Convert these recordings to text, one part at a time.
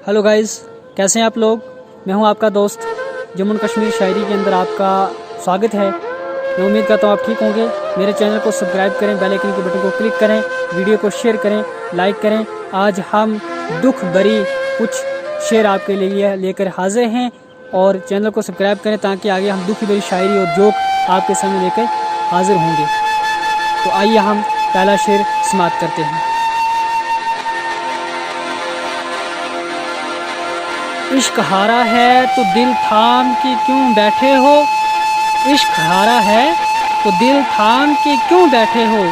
Hello guys, कैसे हैं आप लोग। मैं हूं आपका दोस्त। जम्मू कश्मीर शायरी के अंदर आपका स्वागत है। मैं उम्मीद करता हूं आप ठीक होंगे। मेरे चैनल को सब्सक्राइब करें, बेल आइकन के बटन को क्लिक करें, वीडियो को शेयर करें, लाइक करें। आज हम दुख भरी कुछ शेर आपके लिए लेकर हाजिर हैं और चैनल को सब्सक्राइब करें ताकि आगे हम दुख भरी शायरी और जोक आपके सामने लेकर हाजिर होंगे। तो आइए हम पहला शेर समाप्त करते हैं। इश्क हारा है तो दिल थाम के क्यों बैठे हो। इश्क हारा है तो दिल थाम के क्यों बैठे हो।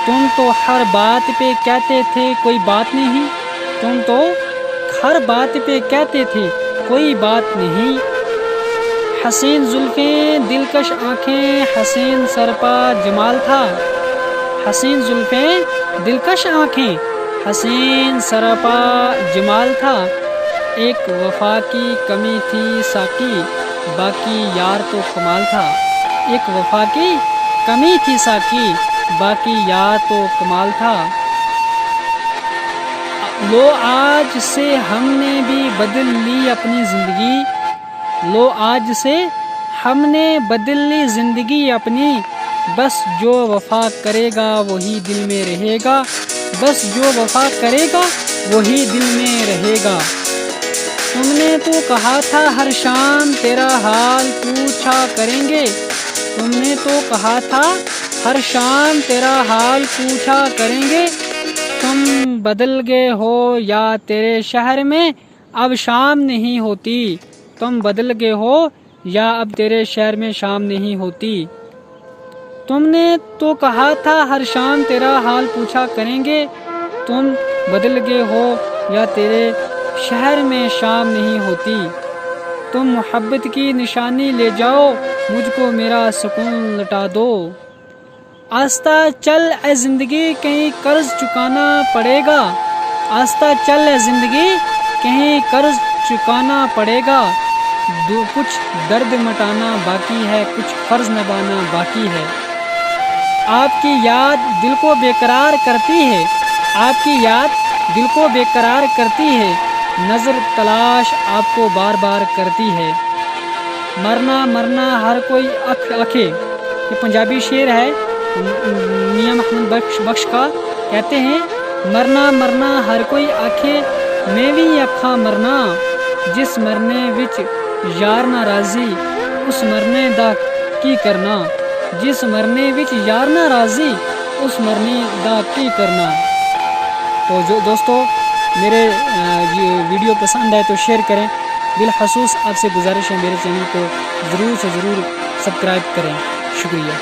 तुम तो हर बात पे कहते थे कोई बात नहीं। तुम तो हर बात पे कहते थे कोई बात नहीं। हसीन जुल्फें दिलकश आंखें हसीन सरपा जमाल था। हसीन जुल्फें दिलकश आंखें हसीन सरपा जमाल था। एक वफा की कमी थी साकी बाकी यार तो कमाल था। एक वफा की कमी थी साकी बाकी यार तो कमाल था। लो आज से हमने भी बदल ली अपनी ज़िंदगी। लो आज से हमने बदल ली ज़िंदगी अपनी। बस जो वफा करेगा वही दिल में रहेगा। बस जो वफा करेगा वही दिल में रहेगा। तुमने तो कहा था हर शाम तेरा हाल पूछा करेंगे। तुमने तो कहा था हर शाम तेरा हाल पूछा करेंगे। तुम बदल गए हो या तेरे शहर में अब शाम नहीं होती। तुम बदल गए हो या अब तेरे शहर में शाम नहीं होती। तुमने तो कहा था हर शाम तेरा हाल पूछा करेंगे। तुम बदल गए हो या तेरे शहर में शाम नहीं होती। तुम मोहब्बत की निशानी ले जाओ मुझको मेरा सुकून लौटा दो। आस्ता चल ए ज़िंदगी कहीं कर्ज चुकाना पड़ेगा। आस्ता चल ए ज़िंदगी कहीं कर्ज चुकाना पड़ेगा। कुछ दर्द मटाना बाकी है कुछ फ़र्ज निभाना बाकी है। आपकी याद दिल को बेकरार करती है। आपकी याद दिल को बेकरार करती है। नज़र तलाश आपको बार बार करती है। मरना मरना हर कोई अखे। ये पंजाबी शेर है मियाँ मोहम्मद बख्श का। कहते हैं मरना मरना हर कोई आखे मैं भी अखा मरना। जिस मरने विच यार ना राजी उस मरने दा की करना। जिस मरने विच यार ना राजी उस मरने दा की करना। तो जो दोस्तों मेरे ये वीडियो पसंद आए तो शेयर करें। बिलखसूस आपसे गुजारिश है मेरे चैनल को ज़रूर से ज़रूर सब्सक्राइब करें। शुक्रिया।